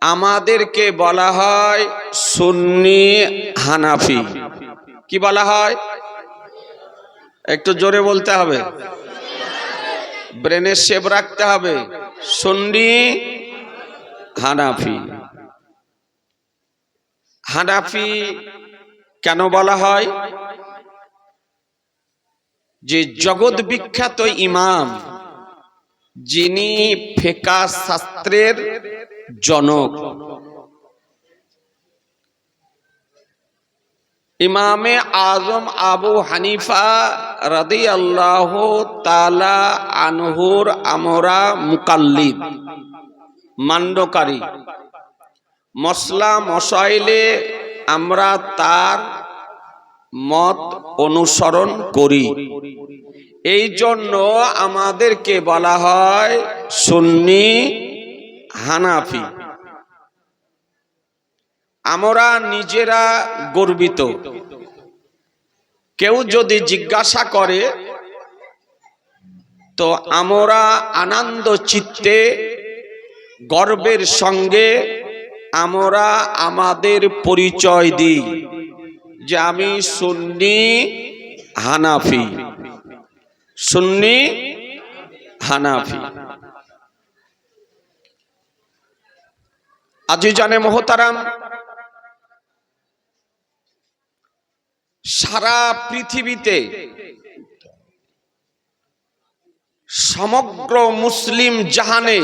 আমাদেরকে বলা হয় সুন্নি হানাফি। কি বলা হয়? একটু জোরে বলতে হবে, ব্রেনের শেপ রাখতে হবে। সুন্নি হানাফি। হানাফি কেন বলা হয়? যে জগৎ বিখ্যাত ইমাম, যিনি ফিকহ শাস্ত্রের জনক, ইমামে আজম আবু হানিফা রাদিয়াল্লাহু তাআলা আনহুর আমরা মুকাল্লিদ, মান্যকারী। মসলা মশাইলে আমরা তার মত অনুসরণ করি। এই জন্য আমাদেরকে বলা হয় সুন্নি হানাফি। আমরা নিজেরা গর্বিত। কেউ যদি জিজ্ঞাসা করে তো আমরা আনন্দ চিত্তে গর্বের সঙ্গে আমরা আমাদের পরিচয় দিই যে আমি সুন্নি হানাফি। সুন্নি হানাফি। আজিজানে মোহতারাম, সারা পৃথিবীতে সমগ্র মুসলিম জাহানে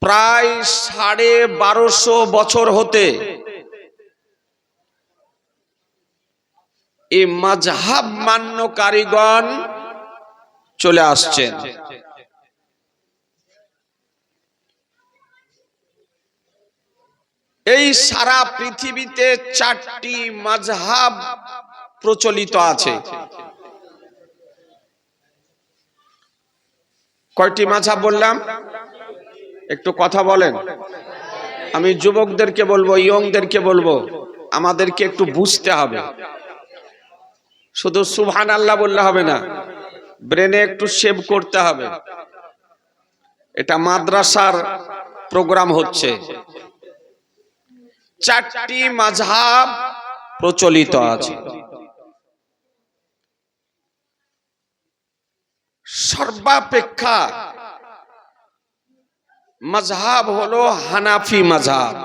প্রায় 1250 বছর হতে এই মাযহাব মান্য কারিগণ চলে আসছেন। এই সারা পৃথিবীতে 4টি মাযহাব প্রচলিত আছে। কয়টি মাযহাব বললাম? একটু কথা বলেন। আমি যুবকদেরকে বলবো, ইয়ংদেরকে বলবো, আমাদেরকে একটু বুঝতে হবে। শুধু সুবহানাল্লাহ বললে হবে না, ব্রেনে একটু সেভ করতে হবে। এটা মাদ্রাসার প্রোগ্রাম হচ্ছে। 4টি মাযহাব প্রচলিত আছে। সর্বাপেক্ষা মাযহাব হলো হানাফি মাযহাব।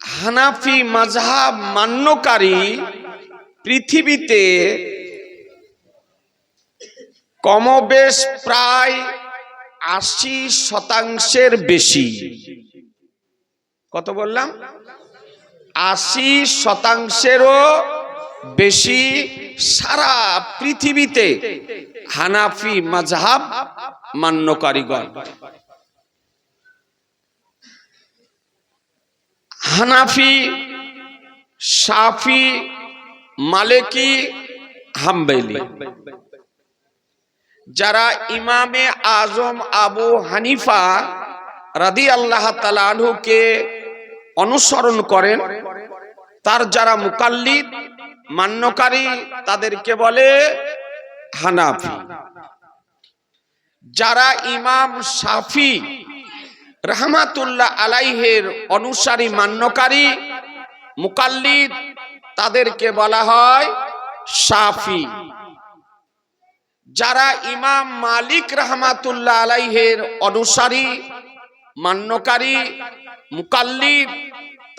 হানাফি মাযহাব মান্যকারী পৃথিবীতে কমবেশ প্রায় 80% বেশি। কত বললাম? 80%-ও বেশি সারা পৃথিবীতে হানাফি মাযহাব মান্যকারীগণ। হানাফি, শাফি, মালিকি, হাম্বলি। যারা ইমামে আজম আবু হানিফা রাদিয়াল্লাহু তাআলা আনহুকে অনুসরণ করেন, তার যারা মুকাল্লিদ মান্যকারী, তাদেরকে বলে হানাফি। যারা ইমাম শাফি রাহমাতুল্লাহ আলাইহির অনুসারী মান্যকারী মুকাল্লিদ, তাদেরকে বলা হয় শাফি। যারা ইমাম মালিক রাহমাতুল্লাহ আলাইহির অনুসারী মান্যকারী মুকাল্লিদ,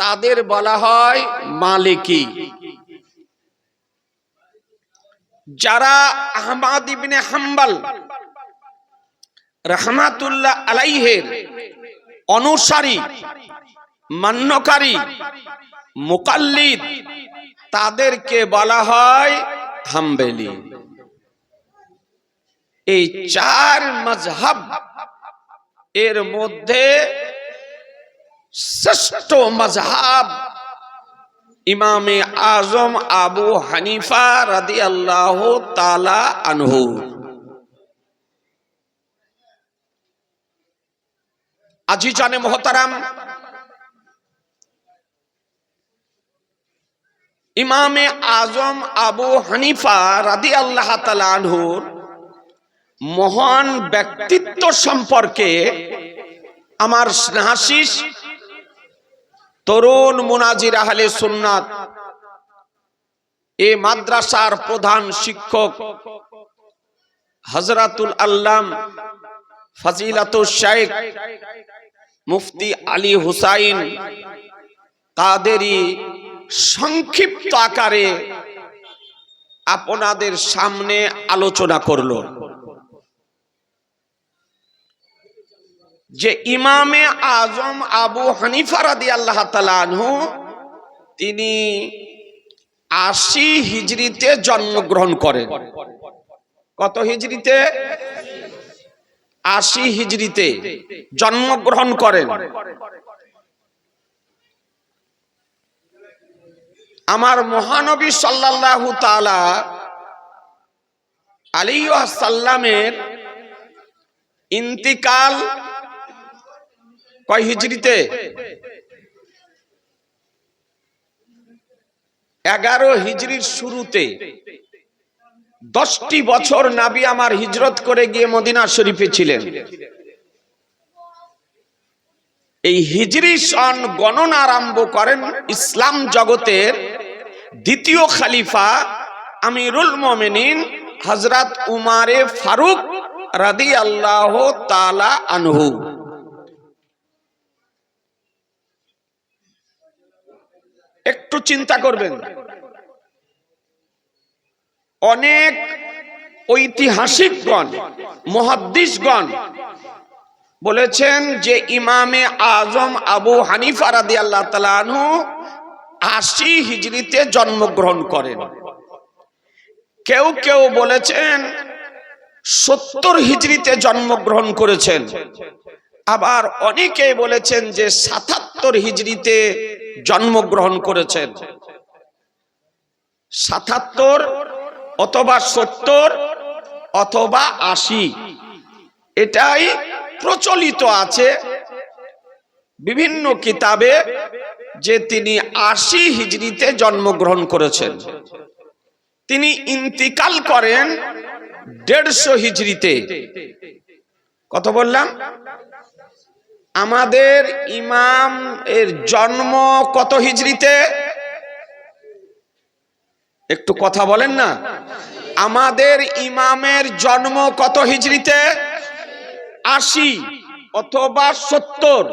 তাদের বলা হয় মালিকি। যারা আহমদ ইবনে হাম্বল রাহমাতুল্লাহ আলাইহির অনুসারী মান্যকারী মুকাল্লিদ, তাদেরকে বলা হয় হাম্বলি। এই 4 মাযহাব এর মধ্যে শ্রেষ্ঠ মাযহাব ইমামে আজম আবু হানিফা রাদিয়াল্লাহু তাআলা আনহু। আজিজানে মোহতারাম, ইমামে আজম আবু হানিফা রাদিয়াল্লাহু তাআলা আনহুর মহান ব্যক্তিত্ব সম্পর্কে আমার স্নেহাশিস তরুণ মুনাজির আহলে সুন্নাত এই মাদ্রাসার প্রধান শিক্ষক হযরতুল আল্লাম ফজিলাতুল শাইখ মুফতি আলী হুসাইন কাদেরী সংক্ষিপ্ত আকারে আপনাদের সামনে আলোচনা করলো যে ইমামে আজম আবু হানিফা রাদিয়াল্লাহু তাআলা আনহু তিনি 80 হিজরিতে জন্মগ্রহণ করেন। কত হিজরিতে? 80 হিজরিতে জন্মগ্রহণ করেন। আমার মহানবী সাল্লাল্লাহু তাআলা আলাইহি ওয়াসাল্লামের ইন্তিকাল কয় হিজরিতে? 11 হিজরির শুরুতে। 10টি বছর নবী আমার হিজরত করে গিয়ে মদিনা শরীফে ছিলেন। এই হিজরি সন গণনা আরম্ভ করেন ইসলাম জগতের দ্বিতীয় খলিফা আমিরুল মুমিনিন হযরত উমারে ফারুক রাদিয়াল্লাহু তাআলা আনহু। একটু চিন্তা করবেন, অনেক ঐতিহাসিকগণ মুহাদ্দিসগণ বলেছেন যে ইমামে আজম আবু হানিফা রাদিয়াল্লাহু তাআলা আনহু 80 হিজরিতে জন্মগ্রহণ করেন। কেউ কেউ বলেছেন 70 হিজরিতে জন্মগ্রহণ করেছেন, আবার অনেকেই বলেছেন যে 77 হিজরিতে জন্মগ্রহণ করেছেন। 77 অথবা 70 অথবা 80 এটাই প্রচলিত আছে বিভিন্ন কিতাবে যে তিনি 80 হিজরিতে জন্মগ্রহণ করেছেন। তিনি ইন্তিকাল করেন 150 হিজরিতে। কত বললাম? আমাদের ইমাম এর জন্ম কত হিজরিতে? একটু কথা বলেন না। আমাদের ইমামের জন্ম কত হিজরিতে? 80 অথবা 70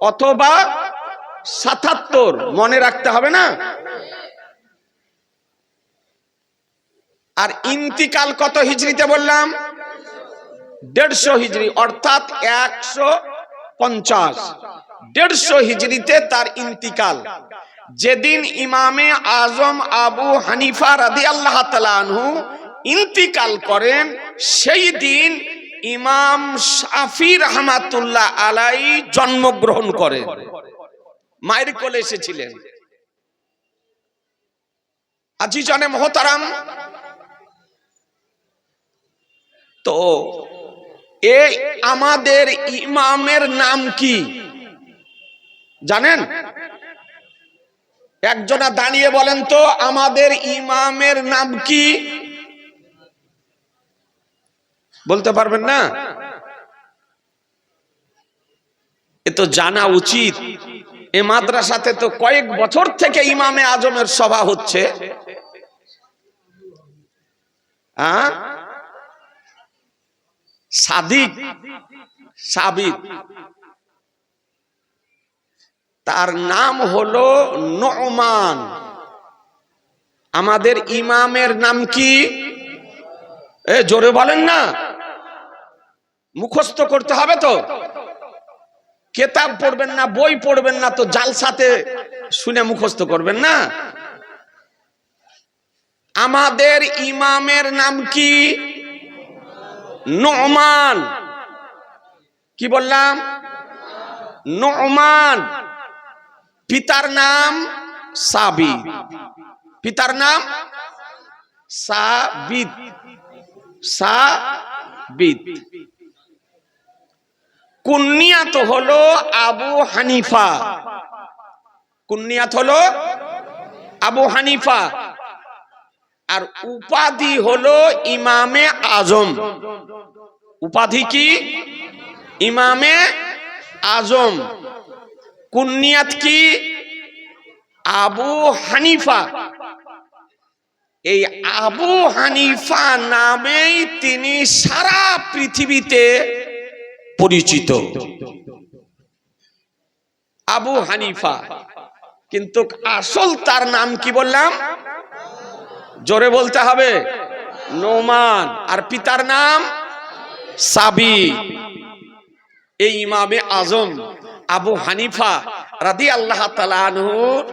অথবা 77, মনে রাখতে হবে না? আর ইন্তিকাল কত হিজরিতে বললাম? 150 হিজরি, অর্থাৎ 150। 150 হিজরিতে তার ইন্তিকাল। যেদিন ইমামে আজম আবু হানিফা রাদিয়াল্লাহু তাআলা আনহু ইন্তিকাল করেন সেই দিন ইমাম শাফি রাহমাতুল্লাহ আলাইহি জন্মগ্রহণ করেন। মায়ের কোলে এসেছিলেন। আজিজানে মুহতারাম, তো এই আমাদের ইমামের নাম কি জানেন? একজনা দাঁড়িয়ে বলেন তো আমাদের ইমামের নাম কি? বলতে পারবেন না? এ তো জানা উচিত। এ মাদ্রাসাতে তো কয়েক বছর থেকে ইমামে আজমের সভা হচ্ছে। সাদিক সাবিত, তার নাম হলো নুমান। আমাদের ইমামের নাম কি? এ জোরে বলেন না, মুখস্থ করতে হবে তো। কিতাব পড়বেন না, বই পড়বেন না, তো জালসাতে শুনে মুখস্থ করবেন না। আমাদের ইমামের নাম কি? নুমান। কি বললাম? নুমান। পিতার নাম সাবিত। পিতার নাম সাবিত। সাবিত। কুনিয়াত হলো আবু হানিফা। কুনিয়াত হলো আবু হানিফা, আর উপাধি হলো ইমামে আজম। উপাধি কি? ইমামে আজম। কুনিয়াত কি? আবু হানিফা। এই আবু হানিফা নামেই তিনি সারা পৃথিবীতে পরিচিত, আবু হানিফা। কিন্তু আসল তার নাম কি বললাম? জোরে বলতে হবে, নোমান। আর পিতার নাম সাবিত। এই ইমামে আজম আবু হানিফা রাদিয়াল্লাহু তাআলা আনহুর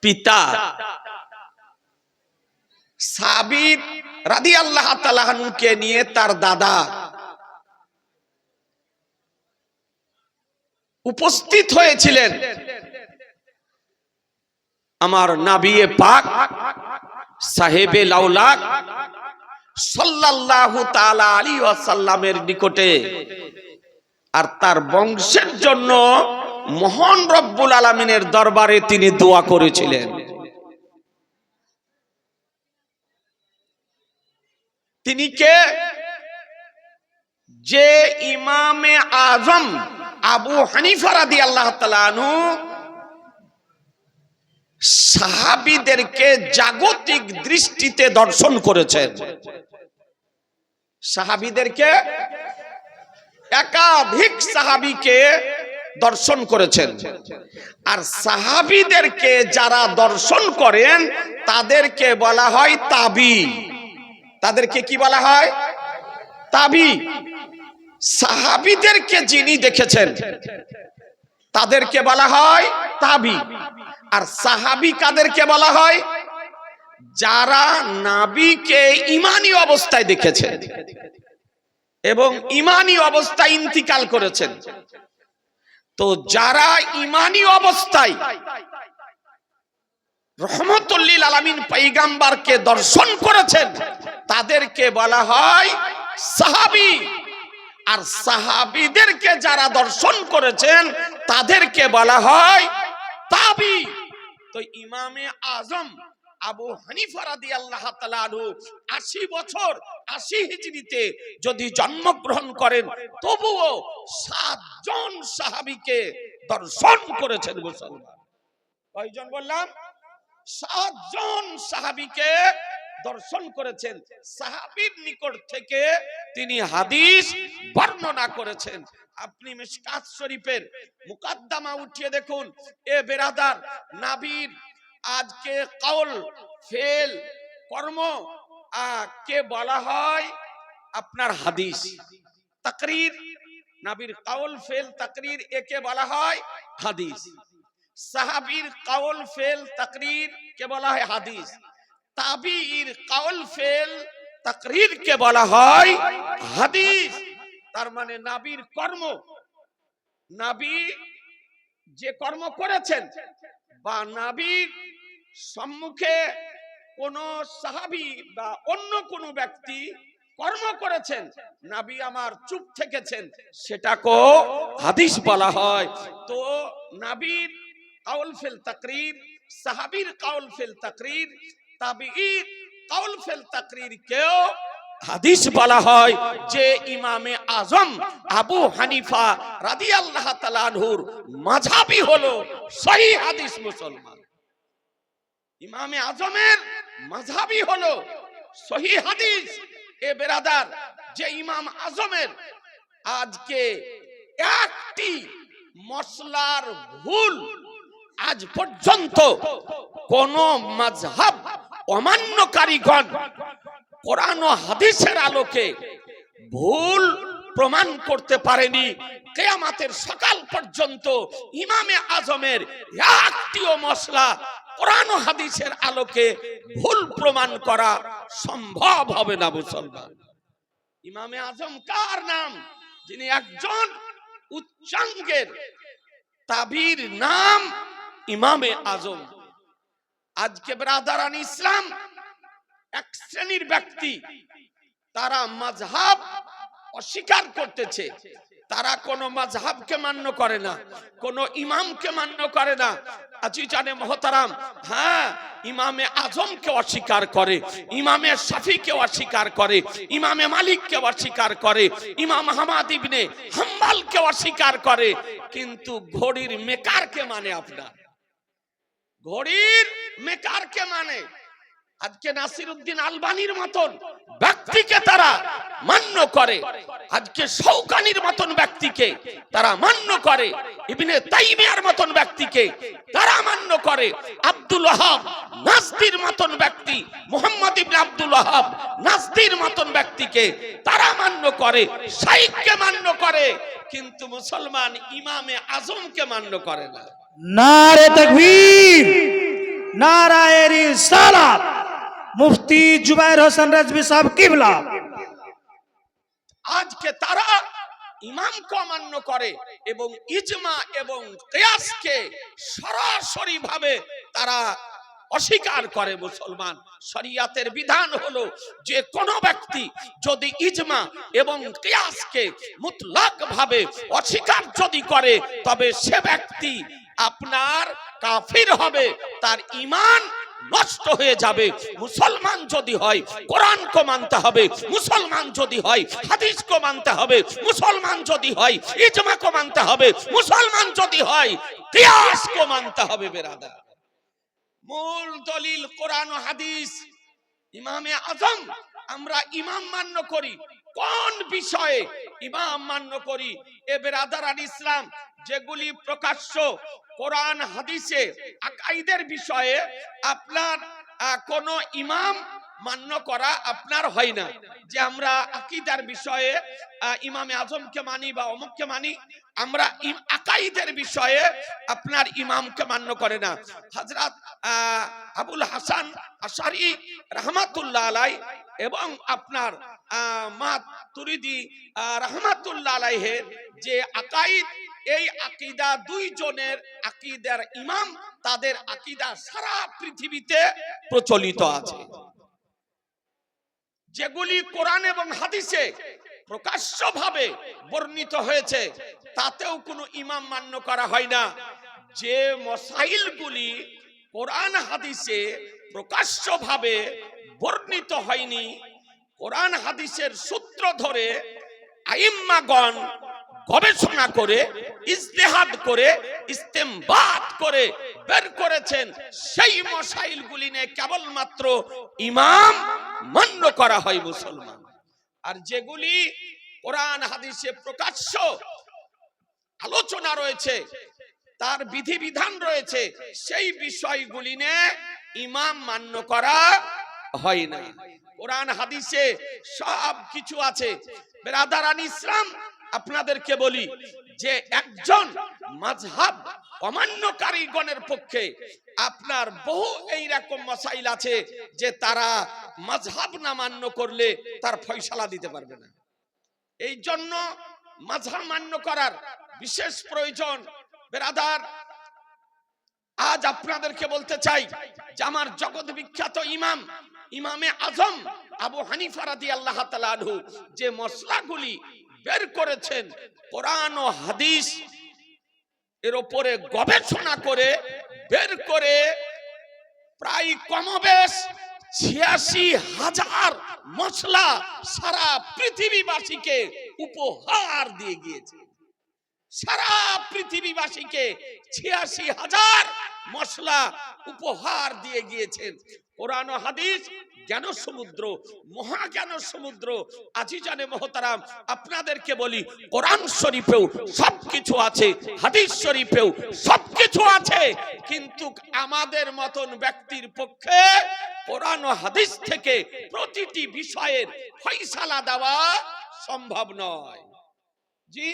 পিতা সাবিত রাদিয়াল্লাহু তাআলা আনহুকে নিয়ে তার দাদা উপস্থিত হয়েছিলেন আমার নবী পাক সাহেবে লাউলাক সাল্লাল্লাহু তাআলা আলাইহি ওয়াসাল্লামের নিকটে। আর তার বংশের জন্য মহান রব্বুল আলামিনের দরবারে তিনি দোয়া করেছিলেন। তিনি কে? যে ইমামে আজম আবু হানিফা রাদিয়াল্লাহু তাআলা আনহু সাহাবীদেরকে জাগতিক দৃষ্টিতে দর্শন করেছেন। সাহাবীদেরকে, একাধিক সাহাবীকে দর্শন করেছেন। আর সাহাবীদেরকে যারা দর্শন করেন তাদেরকে বলা হয় তাবি। তাদেরকে কি বলা হয়? তাবি। সাহাবীদেরকে যিনি দেখেছেন তাদেরকে বলা হয় তাবি। আর সাহাবী কাদেরকে বলা হয়? যারা নবীকে ঈমানী অবস্থায় দেখেছে এবং ঈমানী অবস্থায় ইন্তিকাল করেছেন। তো যারা ঈমানী অবস্থায় রহমতুল লিল আলামিন পয়গম্বরকে দর্শন করেছেন তাদেরকে বলা হয় সাহাবী। আর সাহাবীদেরকে যারা দর্শন করেছেন তাদেরকে বলা হয় তাবি। তো ইমামে আজম আবু হানিফা রাদিয়াল্লাহু তাআলা আনহু 80 বছর 80 হিজরিতে যদি জন্মগ্রহণ করেন তবুও 7 জন সাহাবীকে দর্শন করেছেন মুসলমান। কয়জন বললাম? 7 জন সাহাবীকে দর্শন করেছেন। সাহাবীর নিকট থেকে তিনি হাদিস বর্ণনা করেছেন। আপনি মিশকাত শরীফের মুকদ্দমা উঠিয়ে দেখুন। এ বেরাদার, নবীর আজকে কওল ফেল কর্ম কে বলা হয় আপনার হাদিস। তাকরীর, নবীর কওল ফেল তাকরীর একে বলা হয় হাদিস। সাহাবীর কওল ফেল তাকরীর কে বলা হয় হাদিস। তাবিঈর কওল ফেল তাকরীর কে বলা হয় হাদিস। তার মানে নবীর কর্ম, নবী যে কর্ম করেছেন বা নবীর সম্মুখে কোন সাহাবী বা অন্য কোন ব্যক্তি কর্ম করেছেন, নবী আমার চুপ থেকেছেন, সেটাকে হাদিস বলা হয়। তো নবীর Kaul fail তাকরীর, সাহাবীর Kaul fail তাকরীর, তাবিঈর Kaul fail তাকরীর কেও হাদিস বলা হয়। যে ইমামে আজম আবু হানিফা রাদিয়াল্লাহু তাআলা আনহুর মাযহাবই হলো সহিহ হাদিস। মুসলমান, ইমামে আজমের মাযহাবই হলো সহিহ হাদিস। এ বেরাদার, যে ইমাম আজমের আজকে একটি মসলার ভুল আজ পর্যন্ত কোন মাযহাব অমান্যকারীগণ কোরআন ও হাদিসের আলোকে ভুল প্রমাণ করতে পারেনি। কিয়ামতের সকাল পর্যন্ত ইমামে আজমের একটিও মসলা কোরআন ও হাদিসের আলোকে ভুল প্রমাণ করা সম্ভব হবে না। মুসলমান, ইমামে আজম কার নাম? যিনি একজন উচ্চাঙ্গের তাবির নাম ইমামে আজম। আজকে ব্রাদারান ইসলাম এক শ্রেণীর ব্যক্তি, তারা মাযহাব অস্বীকার করতেছে, তারা কোন মাযহাবকে মান্য করে না, কোন ইমামকে মান্য করে না। আজিজানে মুহতারাম, হ্যাঁ, ইমামে আজমকে অস্বীকার করে, ইমামে শাফিকে অস্বীকার করে, ইমামে মালিককে অস্বীকার করে, ইমাম আহমদ ইবনে হাম্বলকে অস্বীকার করে, কিন্তু ঘড়ির মেকারকে মানে। আপনার ঘড়ির মেকারকে মানে। আজকে নাসিরউদ্দিন আলবানীর মতন ব্যক্তিকে তারা মান্য করে, আজকে শৌকানির মতন ব্যক্তিকে তারা মান্য করে, ইবনে তাইমিয়ার মতন ব্যক্তিকে তারা মান্য করে, আব্দুল ওয়াহাব নাজদির মতন ব্যক্তি, মুহাম্মদ ইবনে আব্দুল ওয়াহাব নাজদির মতন ব্যক্তিকে তারা মান্য করে, শাইখকে মান্য করে, কিন্তু মুসলমান ইমামে আজমকে মান্য করে না। নারে তাকবীর, নারায়ে রিসালাত, মুফতি জুবায়ের হোসেন রাজভী সাহেব কিবলা। আজকে তারা ইমামকে অমান্য করে এবং ইজমা এবং কিয়াসকে সরাসরি ভাবে তারা অস্বীকার করে। মুসলমান শরিয়াতের বিধান হলো যে কোন ব্যক্তি যদি ইজমা এবং কিয়াসকে মুতলাক ভাবে অস্বীকার যদি করে, তবে সে ব্যক্তি আপনার কাফির হবে, তার ঈমান নষ্ট হয়ে যাবে। মুসলমান যদি হয় কোরআনকে মানতে হবে, মুসলমান যদি হয় হাদিসকে মানতে হবে, মুসলমান যদি হয় ইজমাকে মানতে হবে, মুসলমান যদি হয় কিয়াসকে মানতে হবে। বেরাদার, মূল দলিল কোরআন ও হাদিস। ইমামে আজম আমরা ইমাম মান্য করি, কোন বিষয়ে ইমাম মান্য করি? এ বেরাদারান ইসলাম, যেগুলি প্রকাশ্য কোরআন হাদিসে আকাইদের বিষয়ে আপনার কোন ইমাম মান্য করা আপনার হয় না। যে আমরা আকীদার বিষয়ে ইমামে আজমকে মানি বা অমুককে মানি, আমরা আকাইদের বিষয়ে আপনার ইমামকে মান্য করে না। হযরত আবুল হাসান আশআরী রাহমাতুল্লাহ আলাইহি এবং আপনার মাতুরিদি রাহমাতুল্লাহ আলাইহির যে আকাইদ, এই আকীদা দুইজনের আকীদার ইমাম, তাদের আকীদা সারা পৃথিবীতে প্রচলিত আছে। যেগুলি কোরআন এবং হাদিসে প্রকাশ্যভাবে বর্ণিত হয়েছে, তাতেও কোনো ইমাম মান্য করা হয় না। যে মাসাইলগুলি কোরআন হাদিসে প্রকাশ্যভাবে বর্ণিত হয়নি, কোরআন হাদিসের সূত্র ধরে আইম্মাগণ গবেষণা করে, ইজতিহাদ করে, ইস্তেমবাত করে বের করেছেন, সেই মাসাইলগুলি নিয়ে কেবলমাত্র ইমাম মান্য করা হয় মুসলমান। আর যেগুলি কোরআন হাদিসে প্রকাশ্য আলোচনা রয়েছে, তার বিধিবিধান রয়েছে, সেই বিষয়গুলি নিয়ে ইমাম মান্য করা হয় না। কোরআন হাদিসে সব কিছু আছে। বেরাদারান ইসলাম, আপনাদেরকে বলি যে একজন মাযহাব অমান্যকারীগণের পক্ষে আপনার বহু এইরকম মাসাইল আছে যে তারা মাযহাব না মান্য করলে তার ফয়সালা দিতে পারবে না। এই জন্য মাযহাব মান্য করার বিশেষ প্রয়োজন। বেরাদার, আজ আপনাদেরকে বলতে চাই যে আমার জগৎ বিখ্যাত ইমাম, ইমামে আজম আবু হানিফা রাদিয়াল্লাহু তাআলা আনহু যে মসলাগুলি বের করেছেন, কোরআন ও হাদিস এর উপরে গবেষণা করে বের করে প্রায় কমবেশ ৮৬,০০০ মসলা সারা পৃথিবীবাসীকে উপহার দিয়ে গিয়েছে। সারা পৃথিবীবাসীকে ৮৬,০০০ মসলা উপহার দিয়ে গিয়েছেন। কোরআন ও হাদিস জ্ঞান সমুদ্র, মহাজ্ঞান সমুদ্র। আজিজানে মুহতারাম, আপনাদেরকে বলি কোরআন শরীফেও সবকিছু আছে, হাদিস শরীফেও সবকিছু আছে, কিন্তু আমাদের মতন ব্যক্তির পক্ষে কোরআন ও হাদিস থেকে প্রতিটি বিষয়ের ফয়সালা দেওয়া সম্ভব নয়। জি,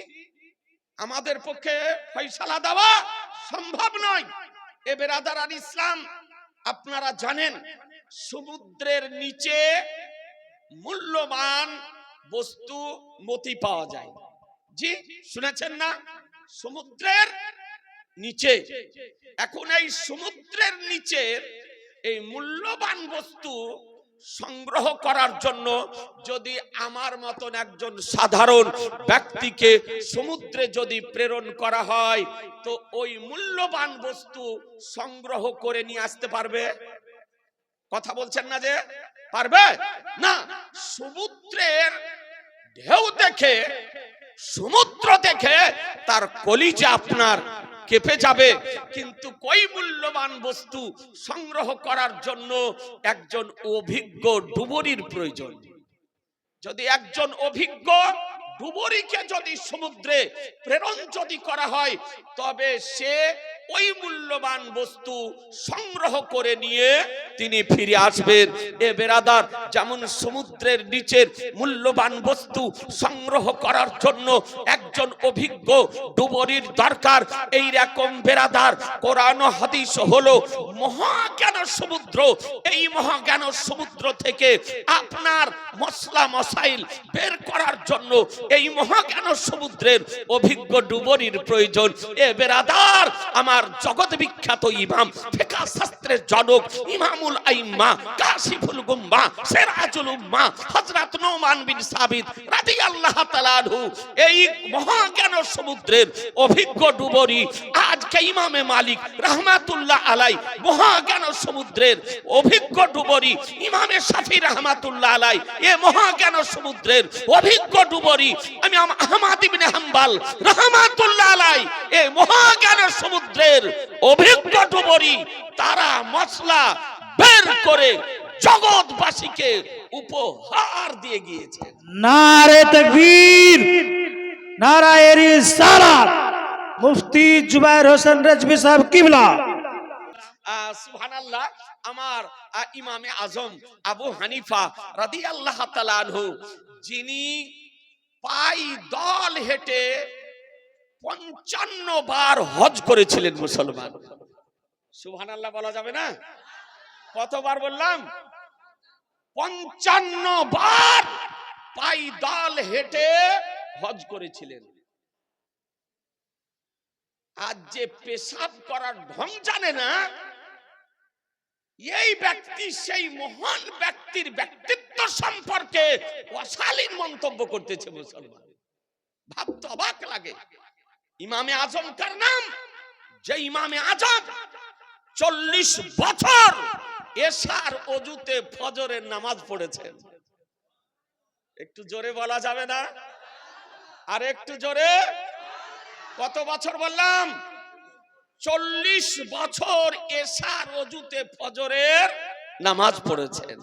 আমাদের পক্ষে ফয়সালা দেওয়া সম্ভব নয়। এ বেরাদারান ইসলাম, আপনারা জানেন সমুদ্রের নিচে মূল্যবান বস্তু মতি পাওয়া যায়। জি, শুনেছেন না? সমুদ্রের নিচে। এখন এই সমুদ্রের নিচে এই মূল্যবান বস্তু সংগ্রহ করার জন্য যদি আমার মতন একজন সাধারণ ব্যক্তিকে সমুদ্রে যদি প্রেরণ করা হয়, তো ওই মূল্যবান বস্তু সংগ্রহ করে নিয়ে আসতে পারবে? কথা বলছেন না যে পারবে না। সমুদ্রের ঢেউ দেখে, সমুদ্র দেখে তার কলিজা আপনার কেঁপে যাবে, কিন্তু কই মূল্যবান বস্তু সংগ্রহ করার জন্য একজন অভিজ্ঞ ডুবুরির প্রয়োজন। যদি একজন অভিজ্ঞ ডুবুরিকে যদি সমুদ্রে প্রেরণ যদি করা হয়, তবে সে ওই মূল্যবান বস্তু সংগ্রহ করে নিয়ে তিনি ফিরে আসবেন। এ বেরাদার, যেমন সমুদ্রের নিচের মূল্যবান বস্তু সংগ্রহ করার জন্য একজন অভিজ্ঞ ডুবুরির দরকার, এই রকম বেরাদার কোরআন ও হাদিস হলো মহাজ্ঞান সমুদ্র। এই মহাজ্ঞান সমুদ্র থেকে আপনার মশলা মশাইল বের করার জন্য এই মহাজ্ঞান সমুদ্রের অভিজ্ঞ ডুবুরির প্রয়োজন। এ বেরাদার, আমার জগৎ বিখ্যাত ইমাম, ফিকহ শাস্ত্রের জনক, ইমামুল আইম্মা, কাশিফুল গুম্মা, সিরাজুল উম্মাহ হযরত নোমান বিন সাবিত রাদিয়াল্লাহু তাআলা আনহু এই মহাজ্ঞান সমুদ্রের অভিজ্ঞ ডুবুরি। আজকে ইমামে মালিক রাহমাতুল্লাহ আলাই মহাজ্ঞান সমুদ্রের অভিজ্ঞ ডুবুরি, ইমামে শাফি রাহমাতুল্লাহ আলাই এ মহাজ্ঞান সমুদ্রের অভিজ্ঞ ডুবুরি, ইমাম আহমদ ইবনে হাম্বল রাহমাতুল্লাহ আলাই এ মহাজ্ঞান সমুদ্রের অভিজ্ঞ ডুবুরি। তারা মশলা বের করে জগৎবাসীকে উপহার দিয়ে গিয়েছে। নারে তাকবীর, নারায়ে রিসালাত, মুফতি জুবায়ের হোসেন রেজভী সাহেব কিবলা। সুবহানাল্লাহ। আমার ইমামে আজম আবু হানিফা রাদিয়াল্লাহু তাআলা আনহু, যিনি পায়দল হেঁটে 55 বার হজ করেছিলেন মুসলমান। সুবহানাল্লাহ বলা যাবে না? কতবার বললাম? 55 বার পায়দল হেঁটে হজ করেছিলেন। আজ যে পেশাব করার ঢং জানে না, এই ব্যক্তি সেই মহান ব্যক্তির ব্যক্তিত্ব সম্পর্কে অশালীন মন্তব্য করতেছে মুসলমান। ভাবতে অবাক লাগে। ইমামে আজম কার নাম? যে ইমামে আজম 40 বছর এশার ওযুতে ফজরের নামাজ পড়েছেন। একটু জোরে বলা যাবে না? আর একটু জোরে। কত বছর বললাম? 40 বছর এশার ওযুতে ফজরের নামাজ পড়েছেন।